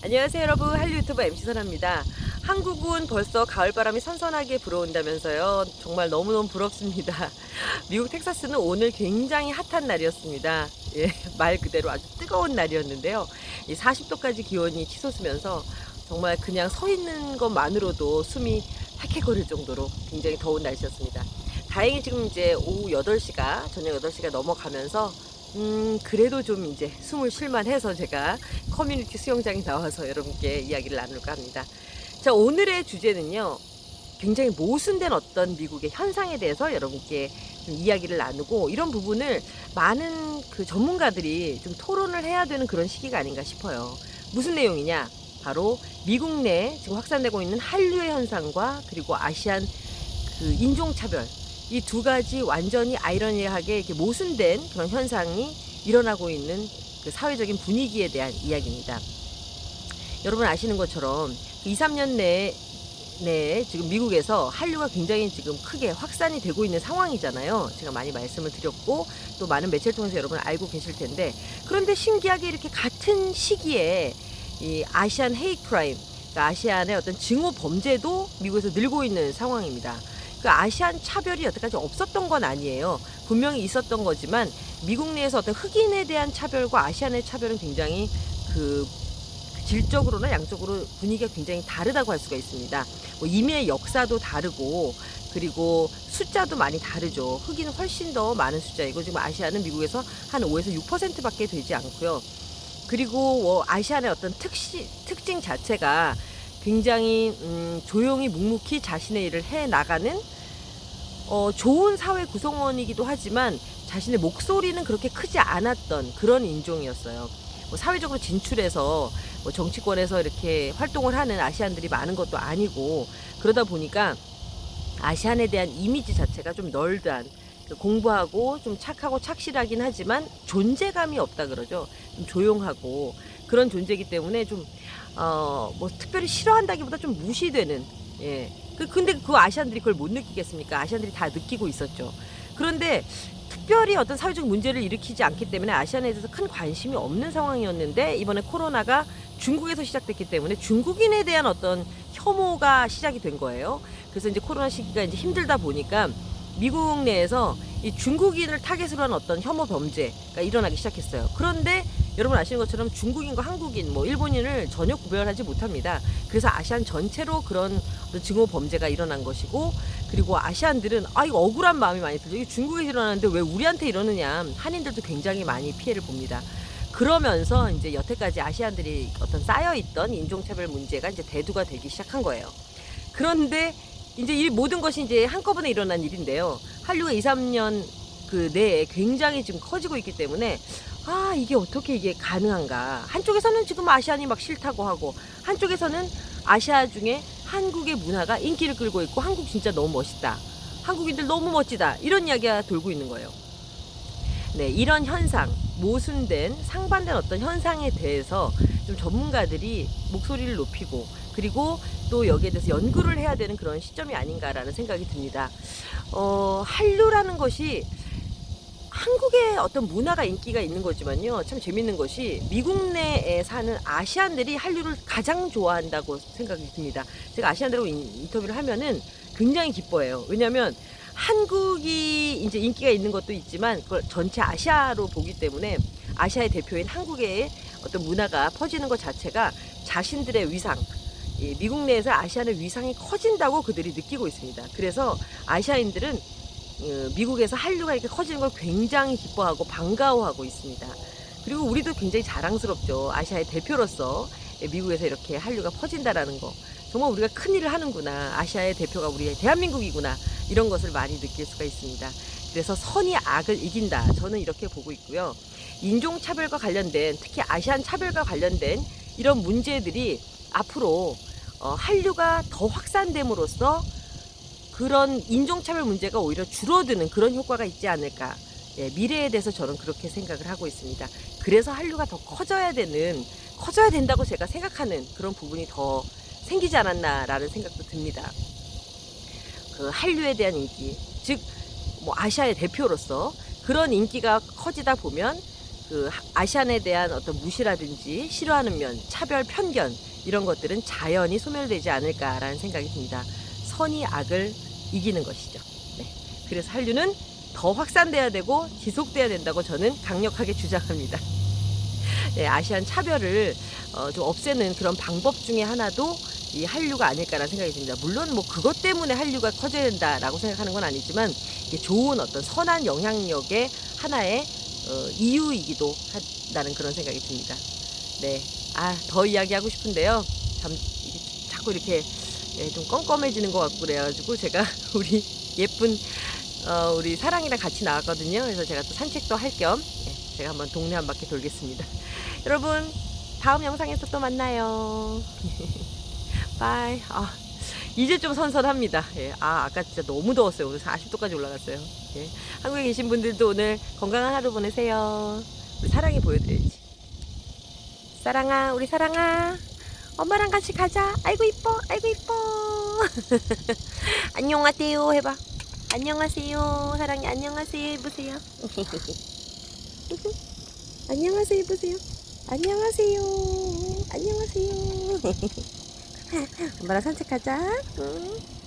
안녕하세요 여러분, 한류 유튜버 MC 선아입니다. 한국은 벌써 가을바람이 선선하게 불어온다면서요. 정말 너무너무 부럽습니다. 미국 텍사스는 오늘 굉장히 핫한 날이었습니다. 예, 말 그대로 아주 뜨거운 날이었는데요. 이 40도까지 기온이 치솟으면서 정말 그냥 서 있는 것만으로도 숨이 헥헥거릴 정도로 굉장히 더운 날씨였습니다. 다행히 지금 이제 오후 8시가 저녁 8시가 넘어가면서 그래도 좀 이제 숨을 쉴만해서 제가 커뮤니티 수영장에 나와서 여러분께 이야기를 나눌까 합니다. 자, 오늘의 주제는요, 굉장히 모순된 어떤 미국의 현상에 대해서 여러분께 좀 이야기를 나누고, 이런 부분을 많은 그 전문가들이 좀 토론을 해야 되는 그런 시기가 아닌가 싶어요. 무슨 내용이냐? 바로 미국 내 지금 확산되고 있는 한류의 현상과 그리고 아시안 그 인종차별, 이 두 가지 완전히 아이러니하게 이렇게 모순된 그런 현상이 일어나고 있는 그 사회적인 분위기에 대한 이야기입니다. 여러분 아시는 것처럼 2, 3년 내에 지금 미국에서 한류가 굉장히 지금 크게 확산이 되고 있는 상황이잖아요. 제가 많이 말씀을 드렸고 또 많은 매체를 통해서 여러분 알고 계실 텐데, 그런데 신기하게 이렇게 같은 시기에 이 아시안 헤이트 크라임, 그러니까 아시안의 어떤 증오 범죄도 미국에서 늘고 있는 상황입니다. 그 아시안 차별이 여태까지 없었던 건 아니에요. 분명히 있었던 거지만 미국 내에서 어떤 흑인에 대한 차별과 아시안의 차별은 굉장히 그 질적으로나 양적으로 분위기가 굉장히 다르다고 할 수가 있습니다. 뭐 이미의 역사도 다르고 그리고 숫자도 많이 다르죠. 흑인은 훨씬 더 많은 숫자이고 지금 아시아는 미국에서 한 5에서 6%밖에 되지 않고요. 그리고 아시안의 어떤 특징 자체가 굉장히 조용히 묵묵히 자신의 일을 해 나가는 좋은 사회 구성원이기도 하지만 자신의 목소리는 그렇게 크지 않았던 그런 인종이었어요. 뭐 사회적으로 진출해서 뭐 정치권에서 이렇게 활동을 하는 아시안들이 많은 것도 아니고, 그러다 보니까 아시안에 대한 이미지 자체가 좀 널드한, 공부하고 좀 착하고 착실하긴 하지만 존재감이 없다 그러죠. 좀 조용하고 그런 존재이기 때문에 좀 뭐 특별히 싫어한다기보다 좀 무시되는, 예. 근데 그 아시안들이 그걸 못 느끼겠습니까? 아시안들이 다 느끼고 있었죠. 그런데 특별히 어떤 사회적 문제를 일으키지 않기 때문에 아시안에 대해서 큰 관심이 없는 상황이었는데, 이번에 코로나가 중국에서 시작됐기 때문에 중국인에 대한 어떤 혐오가 시작이 된 거예요. 그래서 이제 코로나 시기가 이제 힘들다 보니까 미국 내에서 이 중국인을 타겟으로 한 어떤 혐오 범죄가 일어나기 시작했어요. 그런데 여러분 아시는 것처럼 중국인과 한국인, 뭐 일본인을 전혀 구별하지 못합니다. 그래서 아시안 전체로 그런 증오 범죄가 일어난 것이고, 그리고 아시안들은 이거 억울한 마음이 많이 들죠. 이게 중국에서 일어나는데 왜 우리한테 이러느냐. 한인들도 굉장히 많이 피해를 봅니다. 그러면서 이제 여태까지 아시안들이 어떤 쌓여있던 인종차별 문제가 이제 대두가 되기 시작한 거예요. 그런데 이제 이 모든 것이 이제 한꺼번에 일어난 일인데요. 한류가 2, 3년 그 내에 굉장히 지금 커지고 있기 때문에 이게 어떻게 이게 가능한가. 한쪽에서는 지금 아시안이 막 싫다고 하고, 한쪽에서는 아시아 중에 한국의 문화가 인기를 끌고 있고 한국 진짜 너무 멋있다, 한국인들 너무 멋지다, 이런 이야기가 돌고 있는 거예요. 네, 이런 현상, 모순된 상반된 어떤 현상에 대해서 좀 전문가들이 목소리를 높이고 그리고 또 여기에 대해서 연구를 해야 되는 그런 시점이 아닌가라는 생각이 듭니다. 한류라는 것이 한국의 어떤 문화가 인기가 있는 거지만요, 참 재밌는 것이 미국 내에 사는 아시안들이 한류를 가장 좋아한다고 생각이 듭니다. 제가 아시안들하고 인터뷰를 하면은 굉장히 기뻐해요. 왜냐하면 한국이 이제 인기가 있는 것도 있지만 그걸 전체 아시아로 보기 때문에 아시아의 대표인 한국의 어떤 문화가 퍼지는 것 자체가 자신들의 위상, 미국 내에서 아시안의 위상이 커진다고 그들이 느끼고 있습니다. 그래서 아시아인들은 미국에서 한류가 이렇게 커지는 걸 굉장히 기뻐하고 반가워하고 있습니다. 그리고 우리도 굉장히 자랑스럽죠. 아시아의 대표로서 미국에서 이렇게 한류가 퍼진다라는 거. 정말 우리가 큰일을 하는구나. 아시아의 대표가 우리 대한민국이구나. 이런 것을 많이 느낄 수가 있습니다. 그래서 선이 악을 이긴다. 저는 이렇게 보고 있고요. 인종차별과 관련된, 특히 아시안 차별과 관련된 이런 문제들이 앞으로 한류가 더 확산됨으로써 그런 인종차별 문제가 오히려 줄어드는 그런 효과가 있지 않을까. 예, 미래에 대해서 저는 그렇게 생각을 하고 있습니다. 그래서 한류가 더 커져야 된다고 제가 생각하는 그런 부분이 더 생기지 않았나라는 생각도 듭니다. 그 한류에 대한 인기, 즉 뭐 아시아의 대표로서 그런 인기가 커지다 보면 그 아시안에 대한 어떤 무시라든지 싫어하는 면, 차별, 편견 이런 것들은 자연히 소멸되지 않을까라는 생각이 듭니다. 선이 악을 이기는 것이죠. 네. 그래서 한류는 더 확산돼야 되고 지속돼야 된다고 저는 강력하게 주장합니다. 네, 아시안 차별을 좀 없애는 그런 방법 중에 하나도 이 한류가 아닐까라는 생각이 듭니다. 물론 뭐 그것 때문에 한류가 커져야 된다라고 생각하는 건 아니지만 이게 좋은 어떤 선한 영향력의 하나의 이유이기도 한다는 그런 생각이 듭니다. 네, 더 이야기하고 싶은데요. 참 이게 자꾸 이렇게 좀 껌껌해지는 것 같고 그래가지고 제가 우리 예쁜 우리 사랑이랑 같이 나왔거든요. 그래서 제가 또 산책도 할 겸 제가 한번 동네 한 바퀴 돌겠습니다. 여러분 다음 영상에서 또 만나요. 바이. 이제 좀 선선합니다. 예. 아까 진짜 너무 더웠어요. 오늘 40도까지 올라갔어요. 예. 한국에 계신 분들도 오늘 건강한 하루 보내세요. 우리 사랑이 보여드려야지. 사랑아, 우리 사랑아. 엄마랑 같이 가자. 아이고 이뻐, 아이고 이뻐. 안녕하세요 해봐. 안녕하세요. 사랑이 안녕하세요 해보세요. 안녕하세요 해보세요. 안녕하세요. 안녕하세요. 엄마랑 산책하자. 응.